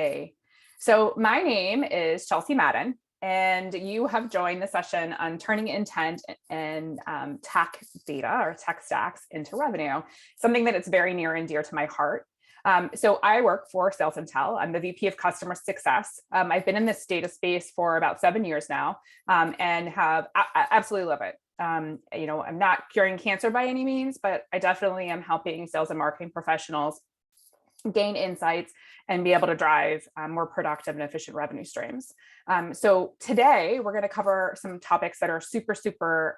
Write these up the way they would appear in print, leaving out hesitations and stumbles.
Hey, so my name is Chelsea Madden, and you have joined the session on turning intent and tech data or tech stacks into revenue, something that is very near and dear to my heart. So I work for SalesIntel. I'm the VP of Customer Success. I've been in this data space for about 7 years now, and I absolutely love it. I'm not curing cancer by any means, but I definitely am helping sales and marketing professionals gain insights and be able to drive more productive and efficient revenue streams. So today we're going to cover some topics that are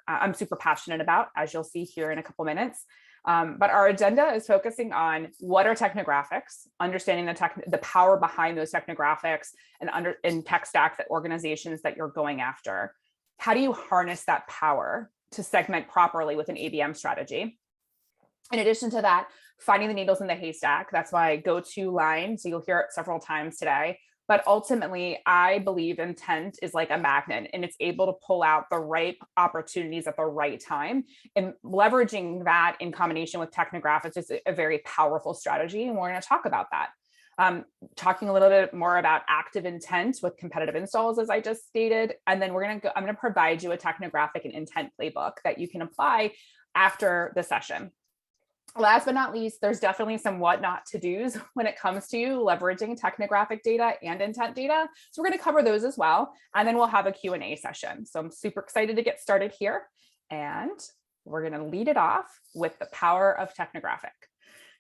I'm super passionate about, as you'll see here in a couple minutes. But our agenda is focusing on what are technographics, understanding the power behind those technographics and tech stacks at organizations that you're going after. How do you harness that power to segment properly with an ABM strategy? In addition to that, finding the needles in the haystack, that's my go-to line. So you'll hear it several times today. But ultimately, I believe intent is like a magnet, and it's able to pull out the right opportunities at the right time. And leveraging that in combination with Technographics is a very powerful strategy. And we're going to talk about that. Talking a little bit more about active intent with competitive installs, as I just stated. And then I'm going to provide you a Technographic and intent playbook that you can apply after the session. Last but not least, there's definitely some what not to do's when it comes to leveraging technographic data and intent data. So we're going to cover those as well. And then we'll have a Q&A session. So I'm super excited to get started here. And we're going to lead it off with the power of Technographic.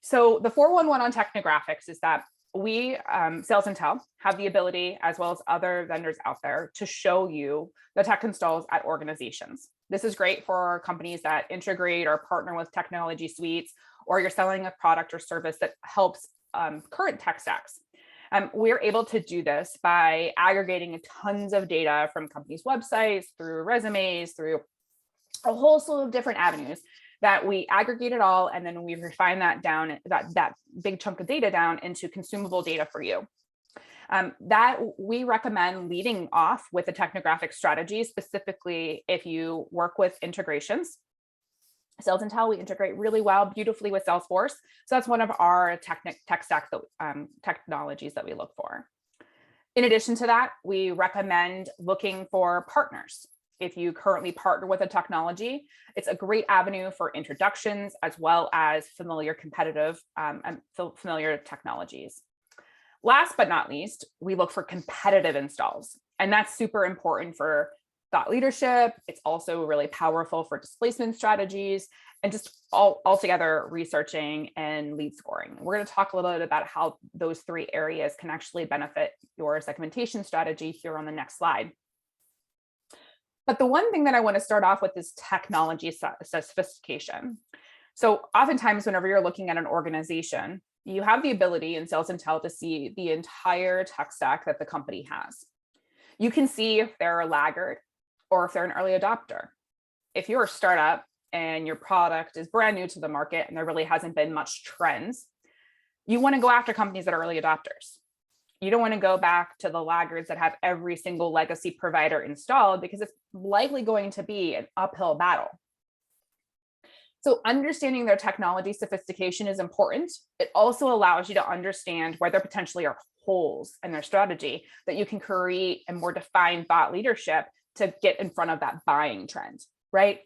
So the 411 on Technographics is that we, SalesIntel, have the ability, as well as other vendors out there, to show you the tech installs at organizations. This is great for companies that integrate or partner with technology suites, or you're selling a product or service that helps current tech stacks. We're able to do this by aggregating tons of data from companies' websites, through resumes, through a whole slew of different avenues that we aggregate it all, and then we refine that down, that big chunk of data down into consumable data for you. That we recommend leading off with a technographic strategy, specifically if you work with integrations. SalesIntel, we integrate really well, beautifully with Salesforce. So that's one of our tech stack technologies that we look for. In addition to that, we recommend looking for partners. If you currently partner with a technology, it's a great avenue for introductions as well as familiar familiar technologies. Last but not least, we look for competitive installs, and that's super important for thought leadership. It's also really powerful for displacement strategies and just altogether researching and lead scoring. We're going to talk a little bit about how those three areas can actually benefit your segmentation strategy here on the next slide. But the one thing that I want to start off with is technology sophistication. So oftentimes, whenever you're looking at an organization, you have the ability in SalesIntel to see the entire tech stack that the company has. You can see if they're a laggard or if they're an early adopter. If you're a startup and your product is brand new to the market and there really hasn't been much trends, you want to go after companies that are early adopters. You don't want to go back to the laggards that have every single legacy provider installed, because it's likely going to be an uphill battle. So understanding their technology sophistication is important. It also allows you to understand where there potentially are holes in their strategy that you can create a more defined thought leadership to get in front of that buying trend, right?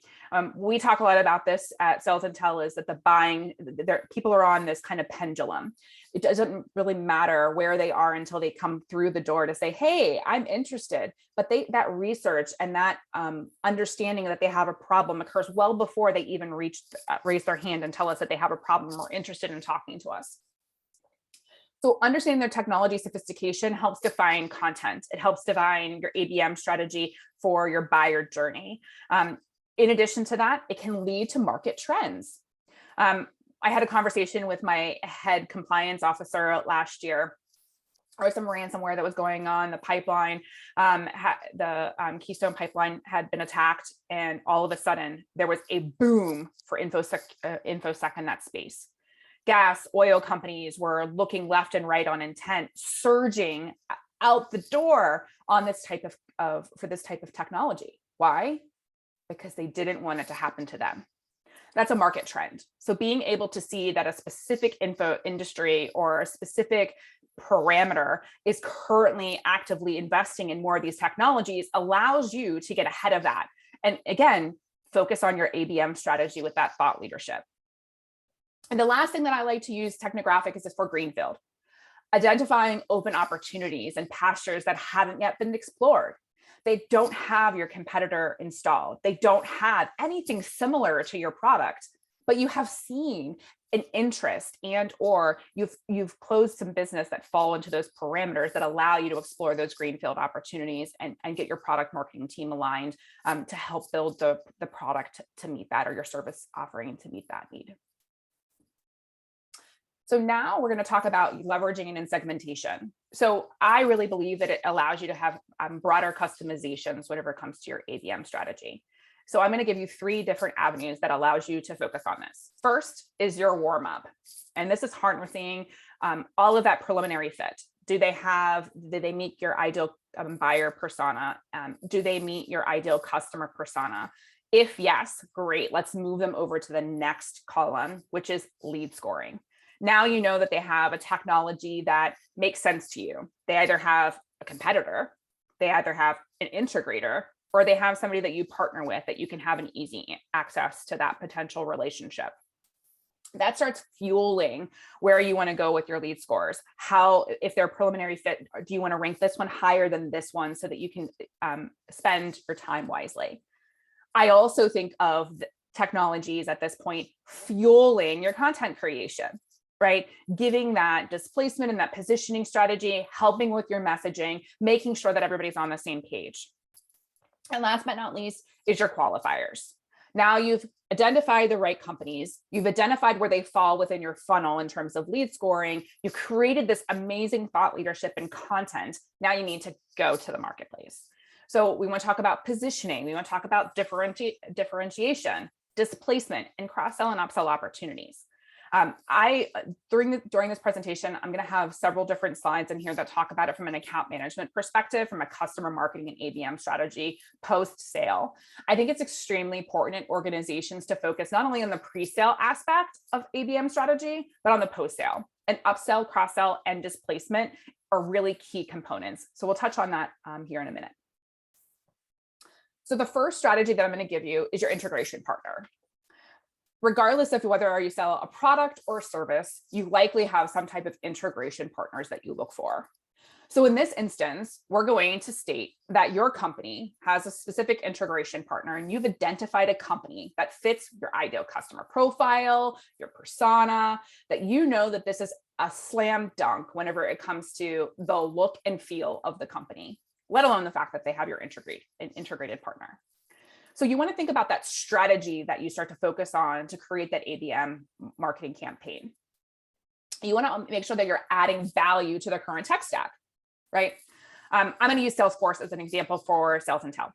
We talk a lot about this at SalesIntel, is that people are on this kind of pendulum. It doesn't really matter where they are until they come through the door to say, hey, I'm interested. But that research and that understanding that they have a problem occurs well before they even raise their hand and tell us that they have a problem or interested in talking to us. So understanding their technology sophistication helps define content. It helps define your ABM strategy for your buyer journey. In addition to that, it can lead to market trends. I had a conversation with my head compliance officer last year. There was some ransomware that was going on. The pipeline, the Keystone pipeline had been attacked, and all of a sudden there was a boom for InfoSec in that space. Gas, oil companies were looking left and right on intent, surging out the door on this type for this type of technology. Why? Because they didn't want it to happen to them. That's a market trend. So being able to see that a specific industry or a specific parameter is currently actively investing in more of these technologies allows you to get ahead of that. And again, focus on your ABM strategy with that thought leadership. And the last thing that I like to use Technographic is for greenfield, identifying open opportunities and pastures that haven't yet been explored. They don't have your competitor installed. They don't have anything similar to your product, but you have seen an interest and or you've closed some business that fall into those parameters that allow you to explore those greenfield opportunities and get your product marketing team aligned to help build the product to meet that, or your service offering to meet that need. So now we're going to talk about leveraging and in segmentation. So I really believe that it allows you to have broader customizations whenever it comes to your ABM strategy. So I'm going to give you 3 different avenues that allows you to focus on this. First is your warm up. And this is harnessing all of that preliminary fit. Do they meet your ideal buyer persona? Do they meet your ideal customer persona? If yes, great. Let's move them over to the next column, which is lead scoring. Now you know that they have a technology that makes sense to you. They either have a competitor, they either have an integrator, or they have somebody that you partner with that you can have an easy access to that potential relationship. That starts fueling where you want to go with your lead scores. How, if they're preliminary fit, do you want to rank this one higher than this one so that you can spend your time wisely? I also think of technologies at this point fueling your content creation, right? Giving that displacement and that positioning strategy, helping with your messaging, making sure that everybody's on the same page. And last but not least is your qualifiers. Now you've identified the right companies, you've identified where they fall within your funnel in terms of lead scoring, you've created this amazing thought leadership and content. Now you need to go to the marketplace. So we want to talk about positioning, we want to talk about differentiation, displacement, and cross-sell and upsell opportunities. During this presentation, I'm going to have several different slides in here that talk about it from an account management perspective, from a customer marketing and ABM strategy post-sale. I think it's extremely important in organizations to focus not only on the pre-sale aspect of ABM strategy, but on the post-sale. And upsell, cross-sell, and displacement are really key components. So we'll touch on that here in a minute. So the first strategy that I'm going to give you is your integration partner. Regardless of whether you sell a product or a service, you likely have some type of integration partners that you look for. So in this instance, we're going to state that your company has a specific integration partner and you've identified a company that fits your ideal customer profile, your persona, that you know that this is a slam dunk whenever it comes to the look and feel of the company, let alone the fact that they have your integrated partner. So you want to think about that strategy that you start to focus on to create that ABM marketing campaign. You want to make sure that you're adding value to the current tech stack, right? I'm going to use Salesforce as an example for SalesIntel.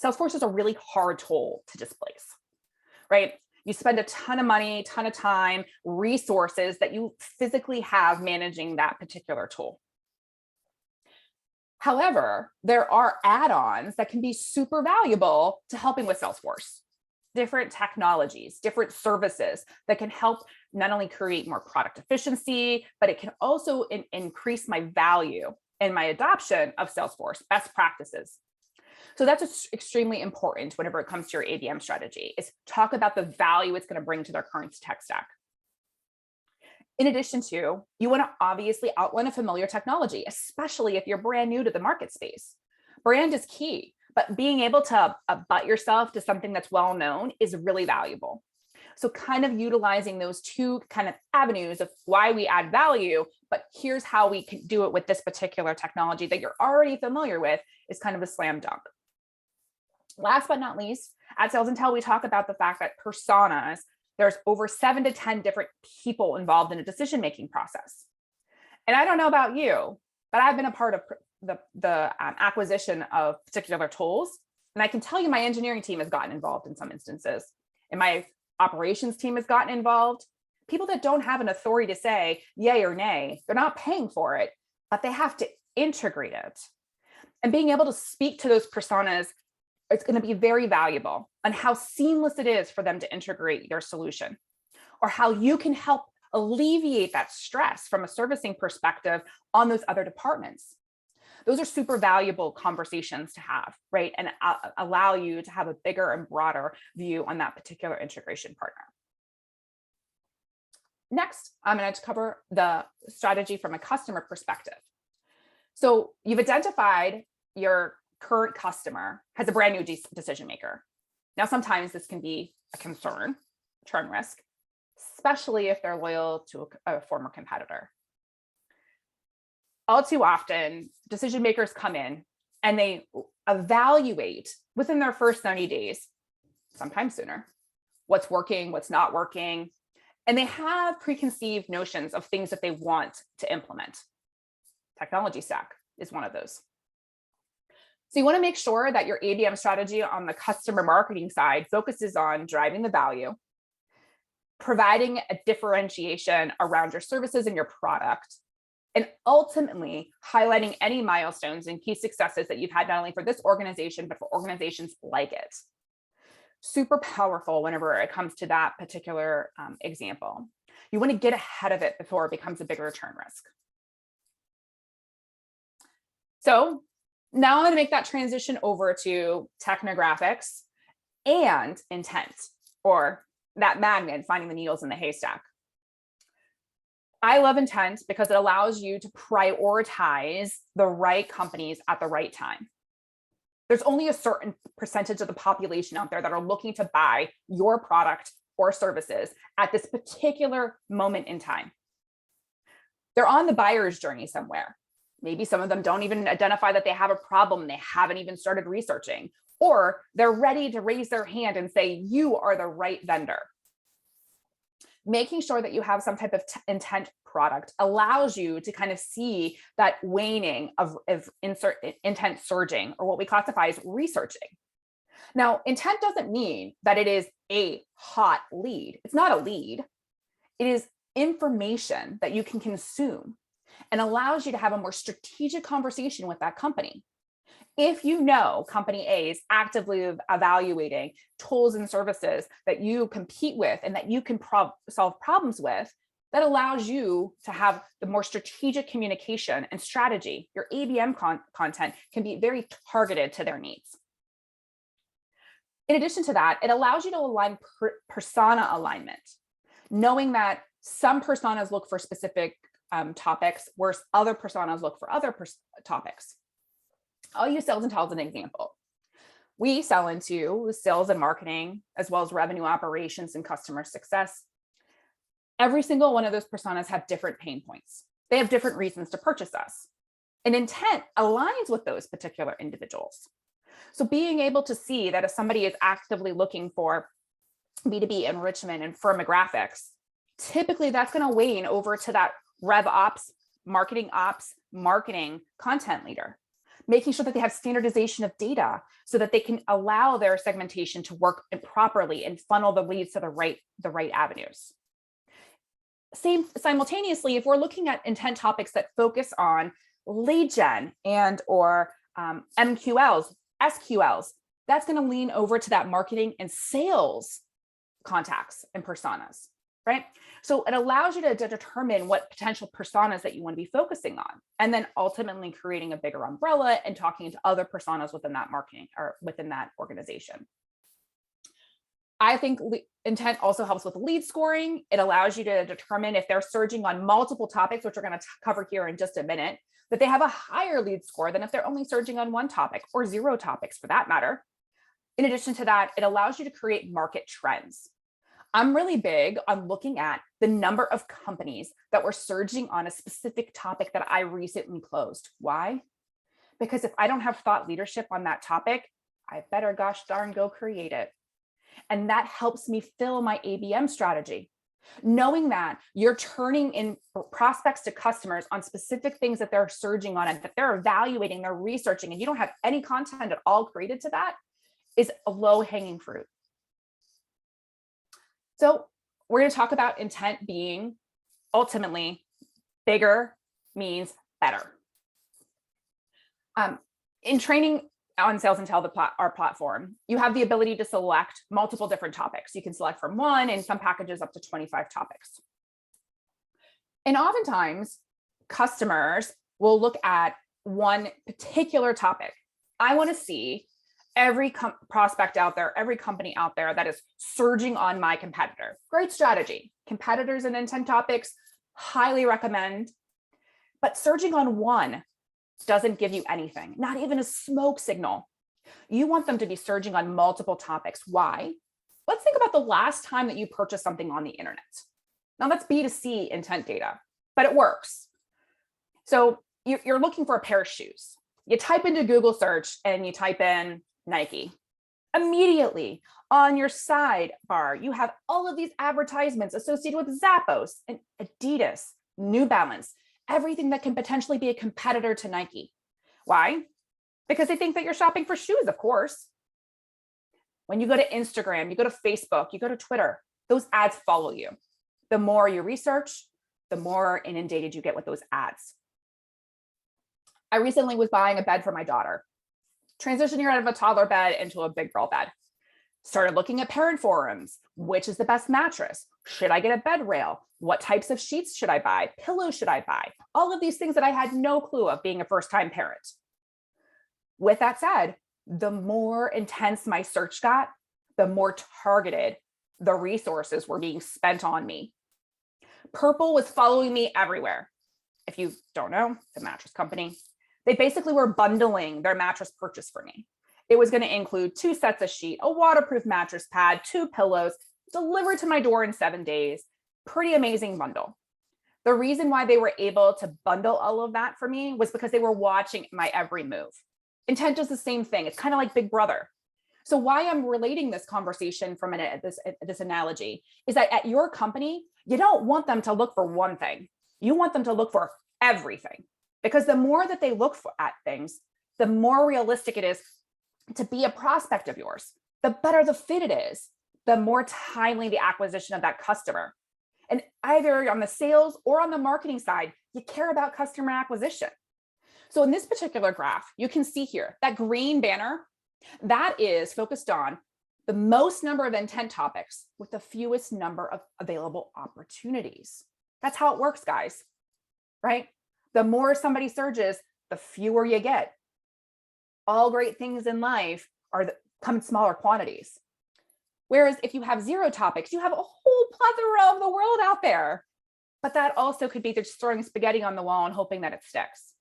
Salesforce is a really hard tool to displace, right? You spend a ton of money, ton of time, resources that you physically have managing that particular tool. However, there are add-ons that can be super valuable to helping with Salesforce. Different technologies, different services that can help not only create more product efficiency, but it can also increase my value and my adoption of Salesforce best practices. So that's extremely important whenever it comes to your ABM strategy, is talk about the value it's going to bring to their current tech stack. In addition to, you want to obviously outline a familiar technology, especially if you're brand new to the market space. Brand is key, but being able to butt yourself to something that's well known is really valuable. So kind of utilizing those 2 kind of avenues of why we add value, but here's how we can do it with this particular technology that you're already familiar with is kind of a slam dunk. Last but not least, at SalesIntel, we talk about the fact that personas, there's over 7 to 10 different people involved in a decision-making process. And I don't know about you, but I've been a part of the acquisition of particular tools. And I can tell you my engineering team has gotten involved in some instances. And my operations team has gotten involved. People that don't have an authority to say yay or nay, they're not paying for it, but they have to integrate it. And being able to speak to those personas, it's going to be very valuable on how seamless it is for them to integrate your solution, or how you can help alleviate that stress from a servicing perspective on those other departments. Those are super valuable conversations to have, right? And allow you to have a bigger and broader view on that particular integration partner. Next, I'm going to cover the strategy from a customer perspective. So you've identified your current customer has a brand new decision maker. Now, sometimes this can be a concern, churn risk, especially if they're loyal to a former competitor. All too often, decision makers come in and they evaluate within their first 90 days, sometimes sooner, what's working, what's not working, and they have preconceived notions of things that they want to implement. Technology stack is one of those. So you want to make sure that your ABM strategy on the customer marketing side focuses on driving the value, providing a differentiation around your services and your product, and ultimately highlighting any milestones and key successes that you've had not only for this organization, but for organizations like it. Super powerful whenever it comes to that particular example. You want to get ahead of it before it becomes a bigger return risk. So now I'm going to make that transition over to Technographics and intent, or that magnet, finding the needles in the haystack. I love intent because it allows you to prioritize the right companies at the right time. There's only a certain percentage of the population out there that are looking to buy your product or services at this particular moment in time. They're on the buyer's journey somewhere. Maybe some of them don't even identify that they have a problem. They haven't even started researching, or they're ready to raise their hand and say, you are the right vendor. Making sure that you have some type of intent product allows you to kind of see that waning of intent surging, or what we classify as researching. Now, intent doesn't mean that it is a hot lead. It's not a lead. It is information that you can consume and allows you to have a more strategic conversation with that company. If you know company A is actively evaluating tools and services that you compete with and that you can solve problems with, that allows you to have the more strategic communication and strategy. Your ABM content can be very targeted to their needs. In addition to that, it allows you to align persona alignment, knowing that some personas look for specific topics, whereas other personas look for other topics. I'll use SalesIntel as an example. We sell into sales and marketing, as well as revenue operations and customer success. Every single one of those personas have different pain points. They have different reasons to purchase us. And intent aligns with those particular individuals. So being able to see that if somebody is actively looking for B2B enrichment and firmographics, typically that's going to wane over to that rev ops, marketing content leader, making sure that they have standardization of data so that they can allow their segmentation to work properly and funnel the leads to the right avenues. Simultaneously, if we're looking at intent topics that focus on lead gen and or MQLs, SQLs, that's going to lean over to that marketing and sales contacts and personas, right? So it allows you to determine what potential personas that you want to be focusing on, and then ultimately creating a bigger umbrella and talking to other personas within that marketing or within that organization. I think intent also helps with lead scoring. It allows you to determine if they're surging on multiple topics, which we're going to cover here in just a minute, that they have a higher lead score than if they're only surging on one topic or zero topics for that matter. In addition to that, it allows you to create market trends. I'm really big on looking at the number of companies that were surging on a specific topic that I recently closed. Why? Because if I don't have thought leadership on that topic, I better gosh darn go create it. And that helps me fill my ABM strategy. Knowing that you're turning in prospects to customers on specific things that they're surging on and that they're evaluating, they're researching, and you don't have any content at all created to that is a low-hanging fruit. So we're going to talk about intent being ultimately bigger means better. In training on SalesIntel, our platform, you have the ability to select multiple different topics. You can select from one, in some packages up to 25 topics. And oftentimes customers will look at one particular topic. I want to see every prospect out there, every company out there that is surging on my competitor. Great strategy. Competitors and intent topics, highly recommend. But surging on one doesn't give you anything, not even a smoke signal. You want them to be surging on multiple topics. Why? Let's think about the last time that you purchased something on the internet. Now that's B2C intent data, but it works. So you're looking for a pair of shoes. You type into Google search and you type in Nike. Immediately on your sidebar, you have all of these advertisements associated with Zappos and Adidas, New Balance, everything that can potentially be a competitor to Nike. Why? Because they think that you're shopping for shoes, of course. When you go to Instagram, you go to Facebook, you go to Twitter, those ads follow you. The more you research, the more inundated you get with those ads. I recently was buying a bed for my daughter, transitioning her out of a toddler bed into a big girl bed. Started looking at parent forums. Which is the best mattress? Should I get a bed rail? What types of sheets should I buy? Pillows should I buy? All of these things that I had no clue of being a first-time parent. With that said, the more intense my search got, the more targeted the resources were being spent on me. Purple was following me everywhere. If you don't know, the mattress company, they basically were bundling their mattress purchase for me. It was going to include 2 sets of sheet, a waterproof mattress pad, 2 pillows, delivered to my door in 7 days. Pretty amazing bundle. The reason why they were able to bundle all of that for me was because they were watching my every move. Intent does the same thing. It's kind of like Big Brother. So why I'm relating this conversation from this analogy is that at your company, you don't want them to look for one thing. You want them to look for everything, because the more that they look at things, the more realistic it is to be a prospect of yours. The better the fit it is, the more timely the acquisition of that customer. And either on the sales or on the marketing side, you care about customer acquisition. So in this particular graph, you can see here that green banner, that is focused on the most number of intent topics with the fewest number of available opportunities. That's how it works, guys, right? The more somebody surges, the fewer you get. All great things in life come in smaller quantities. Whereas if you have 0 topics, you have a whole plethora of the world out there. But that also could be just throwing spaghetti on the wall and hoping that it sticks.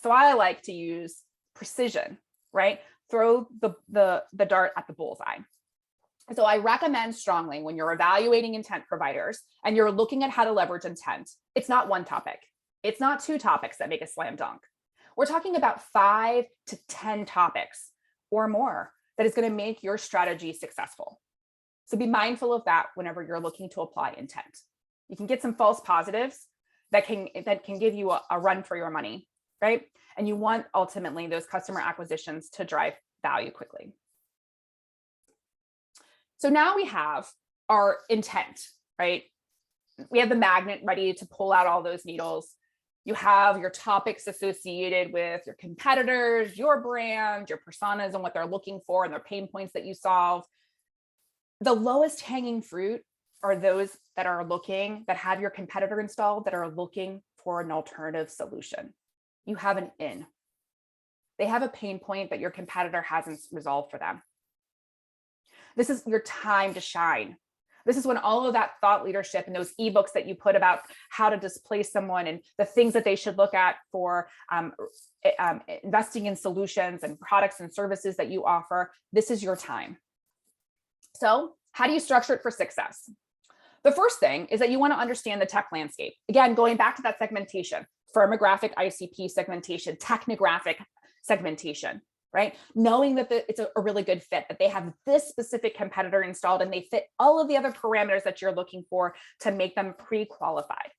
So I like to use precision, right? Throw the dart at the bullseye. So I recommend strongly when you're evaluating intent providers and you're looking at how to leverage intent, it's not 1 topic. It's not 2 topics that make a slam dunk. We're talking about 5 to 10 topics or more that is going to make your strategy successful. So be mindful of that whenever you're looking to apply intent. You can get some false positives that can give you a run for your money, right? And you want ultimately those customer acquisitions to drive value quickly. So now we have our intent, right? We have the magnet ready to pull out all those needles. You have your topics associated with your competitors, your brand, your personas and what they're looking for and their pain points that you solve. The lowest hanging fruit are those that have your competitor installed, that are looking for an alternative solution. You have an in. They have a pain point that your competitor hasn't resolved for them. This is your time to shine. This is when all of that thought leadership and those ebooks that you put about how to displace someone and the things that they should look at for investing in solutions and products and services that you offer, this is your time. So how do you structure it for success? The first thing is that you want to understand the tech landscape. Again, going back to that segmentation, firmographic ICP segmentation, technographic segmentation, right? Knowing that it's a really good fit, that they have this specific competitor installed and they fit all of the other parameters that you're looking for to make them pre-qualified.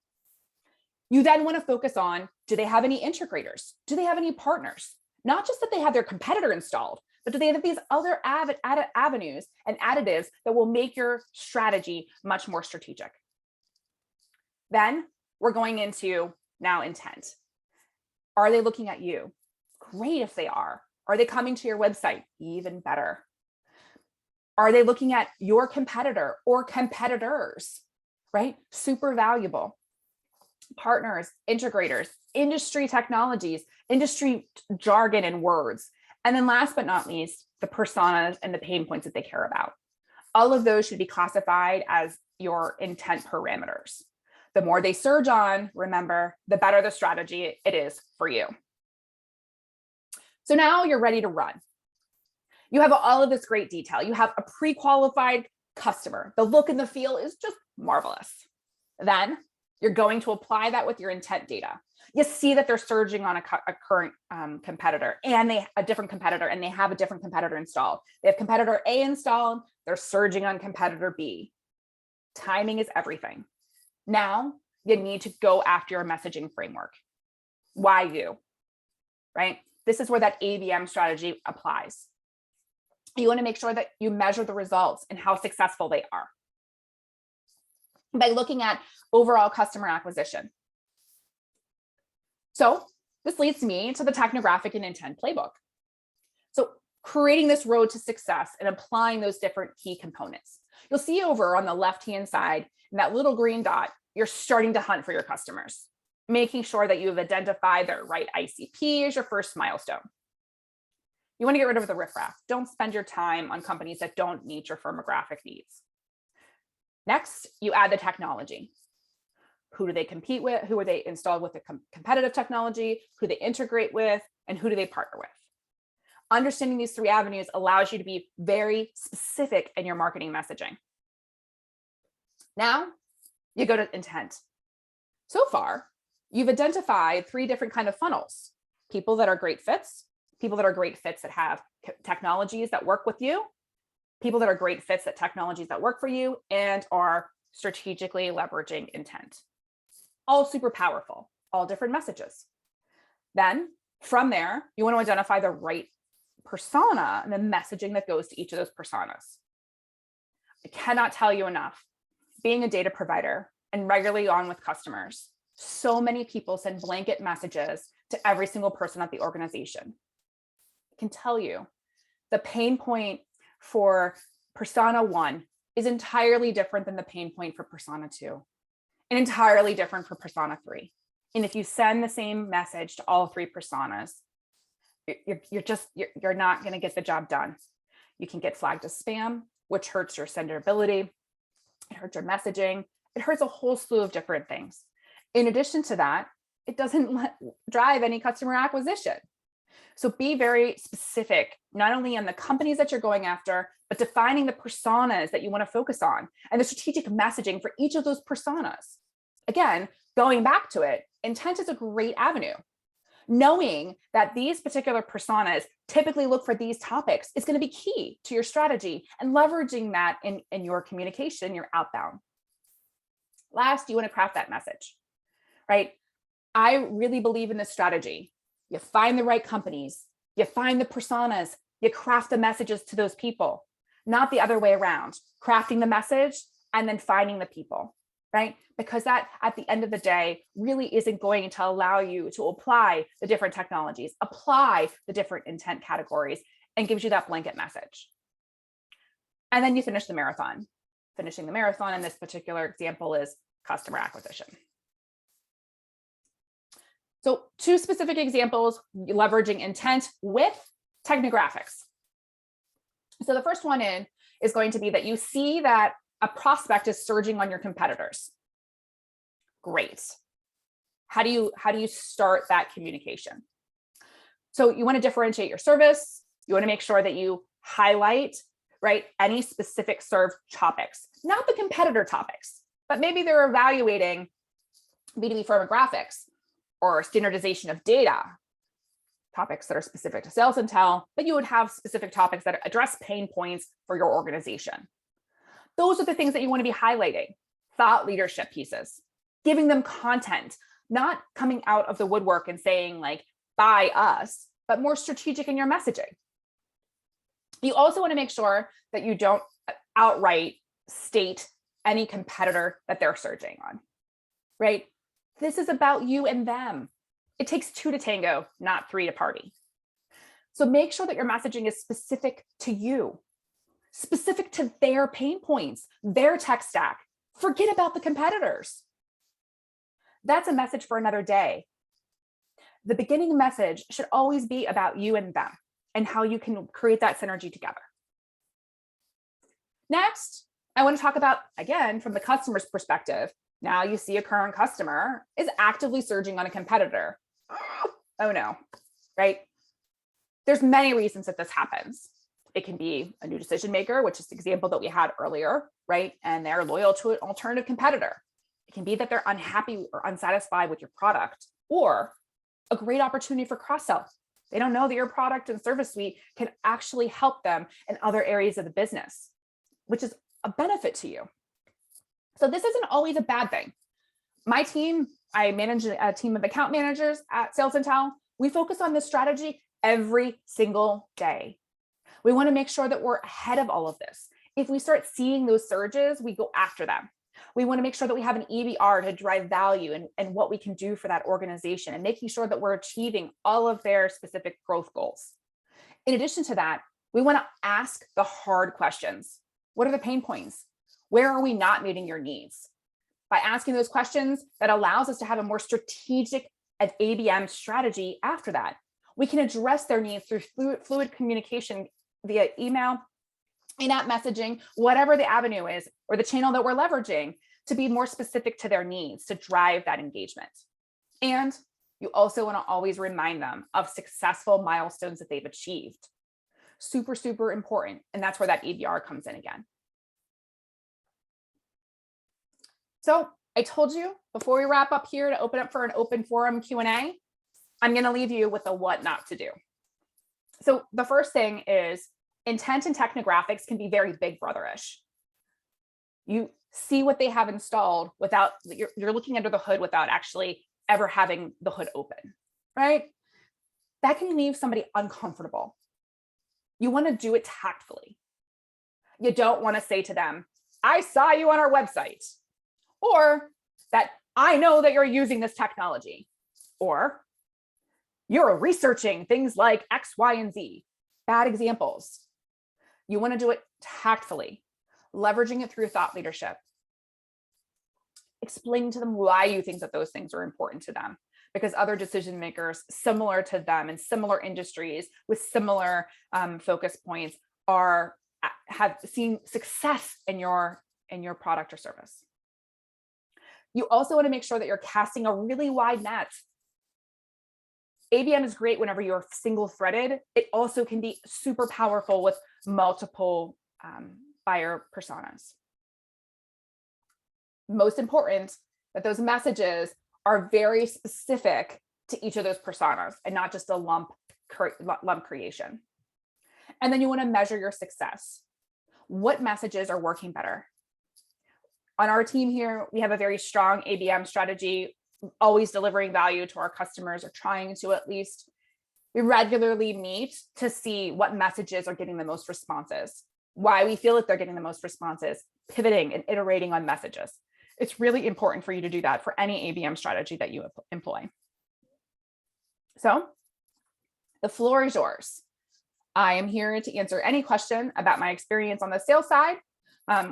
You then want to focus on, do they have any integrators? Do they have any partners? Not just that they have their competitor installed, but do they have these other avenues and additives that will make your strategy much more strategic? Then we're going into now intent. Are they looking at you? Great if they are. Are they coming to your website? Even better. Are they looking at your competitor or competitors, right? Super valuable. partners, integrators, industry technologies, industry jargon and words. And then last but not least, the personas and the pain points that they care about. All of those should be classified as your intent parameters. The more they surge on, remember, the better the strategy it is for you. So now you're ready to run. You have all of this great detail. You have a pre-qualified customer. The look and the feel is just marvelous. Then you're going to apply that with your intent data. You see that they're surging on a current competitor and a different competitor, and they have a different competitor installed. They have competitor A installed, they're surging on competitor B. Timing is everything. Now you need to go after your messaging framework. Why you, right? This is where that ABM strategy applies. You want to make sure that you measure the results and how successful they are by looking at overall customer acquisition. So this leads me to the Technographic and Intent Playbook. So creating this road to success and applying those different key components. You'll see over on the left-hand side, in that little green dot, you're starting to hunt for your customers, making sure that you have identified their right ICP as your first milestone. You want to get rid of the riffraff. Don't spend your time on companies that don't meet your firmographic needs. Next, you add the technology. Who do they compete with? Who are they installed with a competitive technology? Who they integrate with? And who do they partner with? Understanding these three avenues allows you to be very specific in your marketing messaging. Now, you go to intent. So far, you've identified three different kinds of funnels. People that are great fits, people that are great fits that have technologies that work with you, people that are great fits that technologies that work for you, and are strategically leveraging intent. All super powerful, all different messages. Then from there, you want to identify the right persona and the messaging that goes to each of those personas. I cannot tell you enough. Being a data provider and regularly on with customers, so many people send blanket messages to every single person at the organization. I can tell you the pain point for persona 1 is entirely different than the pain point for persona 2, and entirely different for persona 3. And if you send the same message to all three personas, you're not going to get the job done. You can get flagged as spam, which hurts your senderability. It hurts your messaging. It hurts a whole slew of different things. In addition to that, it doesn't drive any customer acquisition. So be very specific, not only on the companies that you're going after, but defining the personas that you want to focus on and the strategic messaging for each of those personas. Again, going back to it, intent is a great avenue. Knowing that these particular personas typically look for these topics is going to be key to your strategy and leveraging that in your communication, your outbound. Last, you want to craft that message, right? I really believe in this strategy. You find the right companies, you find the personas, you craft the messages to those people, not the other way around, crafting the message and then finding the people, right? Because that at the end of the day really isn't going to allow you to apply the different technologies, apply the different intent categories, and gives you that blanket message. And then you finish the marathon. Finishing the marathon in this particular example is customer acquisition. So 2 specific examples leveraging intent with Technographics. So the first one is going to be that you see that a prospect is surging on your competitors. Great. How do you start that communication? So you want to differentiate your service. You want to make sure that you highlight, right, any specific served topics, not the competitor topics, but maybe they're evaluating B2B firmographics or standardization of data, topics that are specific to SalesIntel, but you would have specific topics that address pain points for your organization. Those are the things that you want to be highlighting. Thought leadership pieces, giving them content, not coming out of the woodwork and saying like, buy us, but more strategic in your messaging. You also want to make sure that you don't outright state any competitor that they're surging on, right? This is about you and them. It takes 2 to tango, not 3 to party. So make sure that your messaging is specific to you, specific to their pain points, their tech stack. Forget about the competitors. That's a message for another day. The beginning message should always be about you and them and how you can create that synergy together. Next, I want to talk about, again, from the customer's perspective. Now you see a current customer is actively surging on a competitor. Oh no, right? There's many reasons that this happens. It can be a new decision maker, which is the example that we had earlier, right? And they're loyal to an alternative competitor. It can be that they're unhappy or unsatisfied with your product, or a great opportunity for cross-sell. They don't know that your product and service suite can actually help them in other areas of the business, which is a benefit to you. So this isn't always a bad thing. My team, I manage a team of account managers at SalesIntel. We focus on this strategy every single day. We want to make sure that we're ahead of all of this. If we start seeing those surges, we go after them. We want to make sure that we have an EBR to drive value and what we can do for that organization, and making sure that we're achieving all of their specific growth goals. In addition to that, we want to ask the hard questions. What are the pain points? Where are we not meeting your needs? By asking those questions, that allows us to have a more strategic ABM strategy after that. We can address their needs through fluid communication via email, in-app messaging, whatever the avenue is, or the channel that we're leveraging, to be more specific to their needs to drive that engagement. And you also want to always remind them of successful milestones that they've achieved. Super, super important. And that's where that EBR comes in again. So I told you before we wrap up here to open up for an open forum Q&A, I'm going to leave you with a what not to do. So the first thing is, intent and Technographics can be very big brotherish. You see what they have installed without, you're looking under the hood without actually ever having the hood open, right? That can leave somebody uncomfortable. You want to do it tactfully. You don't want to say to them, I saw you on our website, or that I know that you're using this technology, or you're researching things like X, Y, and Z. Bad examples. You want to do it tactfully, leveraging it through thought leadership. Explaining to them why you think that those things are important to them, because other decision makers similar to them in similar industries with similar focus points have seen success in your product or service. You also want to make sure that you're casting a really wide net. ABM is great whenever you're single threaded. It also can be super powerful with multiple buyer personas. Most important, that those messages are very specific to each of those personas and not just a lump creation. And then you want to measure your success. What messages are working better? On our team here, we have a very strong ABM strategy, always delivering value to our customers, or trying to at least. We regularly meet to see what messages are getting the most responses, why we feel that they're getting the most responses, pivoting and iterating on messages. It's really important for you to do that for any ABM strategy that you employ. So the floor is yours. I am here to answer any question about my experience on the sales side,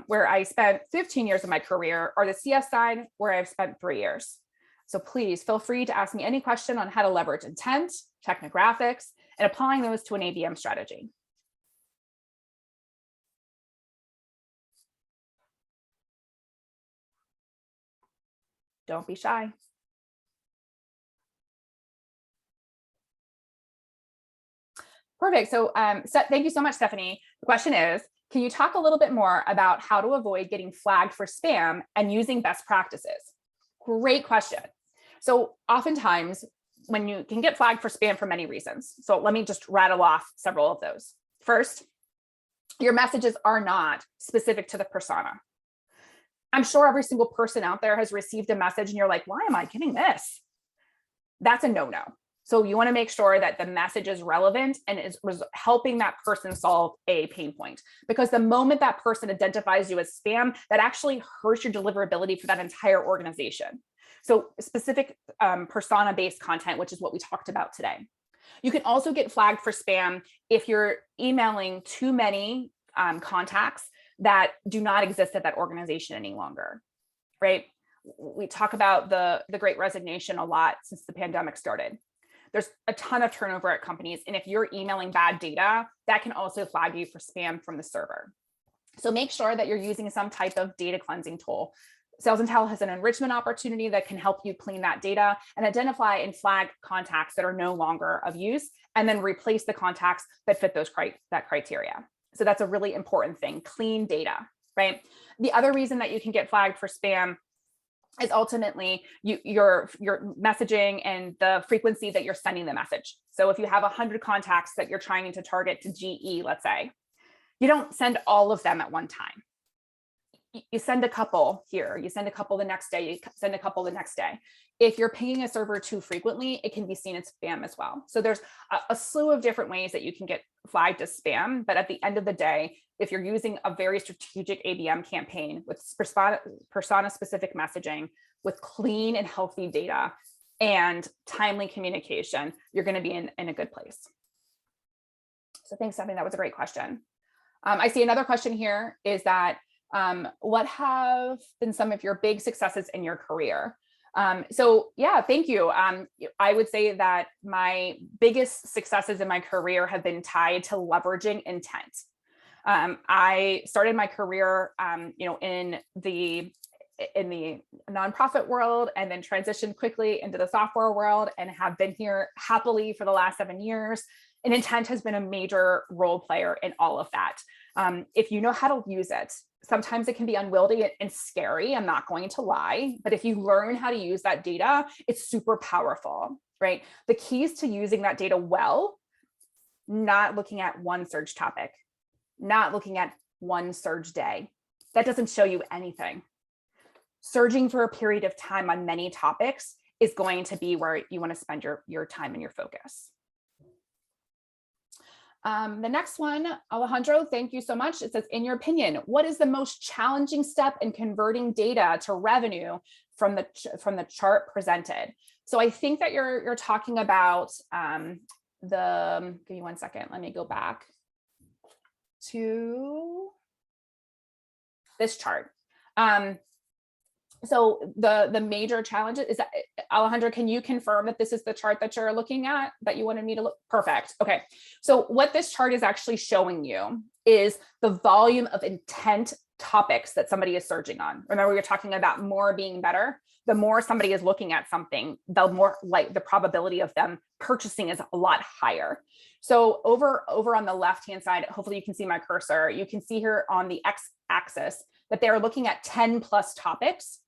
where I spent 15 years of my career, or the CS side, where I've spent 3 years. So please feel free to ask me any question on how to leverage intent, Technographics, and applying those to an ABM strategy. Don't be shy. Perfect. So thank you so much, Stephanie. The question is, can you talk a little bit more about how to avoid getting flagged for spam and using best practices? Great question. So oftentimes when you can get flagged for spam for many reasons. So let me just rattle off several of those. First, your messages are not specific to the persona. I'm sure every single person out there has received a message and you're like, why am I getting this? That's a no-no. So you want to make sure that the message is relevant and is helping that person solve a pain point. Because the moment that person identifies you as spam, that actually hurts your deliverability for that entire organization. So specific persona-based content, which is what we talked about today. You can also get flagged for spam if you're emailing too many contacts that do not exist at that organization any longer, right? we talk about the Great Resignation a lot since the pandemic started. There's a ton of turnover at companies. And if you're emailing bad data, that can also flag you for spam from the server. So make sure that you're using some type of data cleansing tool. SalesIntel has an enrichment opportunity that can help you clean that data and identify and flag contacts that are no longer of use, and then replace the contacts that fit that criteria. So that's a really important thing, clean data, right? The other reason that you can get flagged for spam is ultimately your messaging and the frequency that you're sending the message. So if you have 100 contacts that you're trying to target to GE, let's say, you don't send all of them at one time. You send a couple here, you send a couple the next day, you send a couple the next day. If you're pinging a server too frequently, it can be seen as spam as well. So there's a slew of different ways that you can get flagged as spam. But at the end of the day, if you're using a very strategic ABM campaign with persona-specific messaging, with clean and healthy data and timely communication, you're going to be in a good place. So thanks, Stephanie. That was a great question. I see another question here is that what have been some of your big successes in your career? So yeah, thank you. I would say that my biggest successes in my career have been tied to leveraging intent. I started my career, in the nonprofit world, and then transitioned quickly into the software world, and have been here happily for the last 7 years. And intent has been a major role player in all of that. If you know how to use it, sometimes it can be unwieldy and scary, I'm not going to lie, but if you learn how to use that data, it's super powerful, right? The keys to using that data well, not looking at one search topic, not looking at one surge day. That doesn't show you anything. Surging for a period of time on many topics is going to be where you want to spend your time and your focus. The next one, Alejandro, thank you so much. It says, in your opinion, what is the most challenging step in converting data to revenue from the chart presented? So I think that you're talking about give me 1 second. Let me go back to this chart. So the major challenges is that, Alejandro, can you confirm that this is the chart that you're looking at, that you wanted me to look? Perfect. Okay. So what this chart is actually showing you is the volume of intent topics that somebody is searching on. Remember, we were talking about more being better. The more somebody is looking at something, the more the probability of them purchasing is a lot higher. So over on the left-hand side, hopefully you can see my cursor. You can see here on the x-axis that they're looking at 10 plus topics.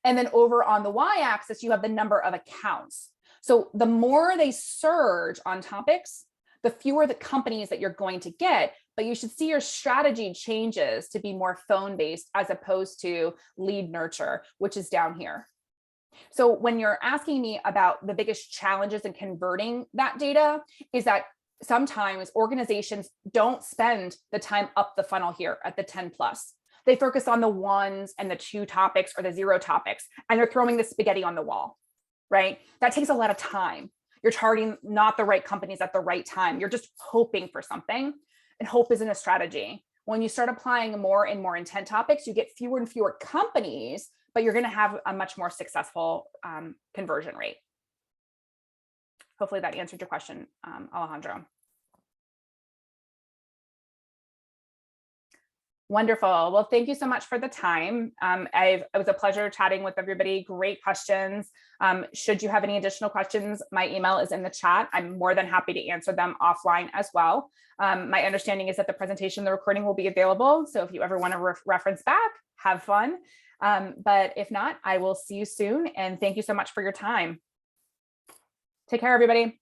And then over on the y-axis, you have the number of accounts. So the more they surge on topics, the fewer the companies that you're going to get, but you should see your strategy changes to be more phone-based as opposed to lead nurture, which is down here. So when you're asking me about the biggest challenges in converting that data, is that sometimes organizations don't spend the time up the funnel here at the 10 plus. They focus on the 1s and the 2 topics or the 0 topics, and they're throwing the spaghetti on the wall, right? That takes a lot of time. You're targeting not the right companies at the right time. You're just hoping for something, and hope isn't a strategy. When you start applying more and more intent topics, you get fewer and fewer companies, but you're going to have a much more successful conversion rate. Hopefully that answered your question, Alejandro. Wonderful. Well, thank you so much for the time. It was a pleasure chatting with everybody. Great questions. Should you have any additional questions, my email is in the chat. I'm more than happy to answer them offline as well. My understanding is that the presentation, the recording will be available. So if you ever want to reference back, have fun. But if not, I will see you soon. And thank you so much for your time. Take care, everybody.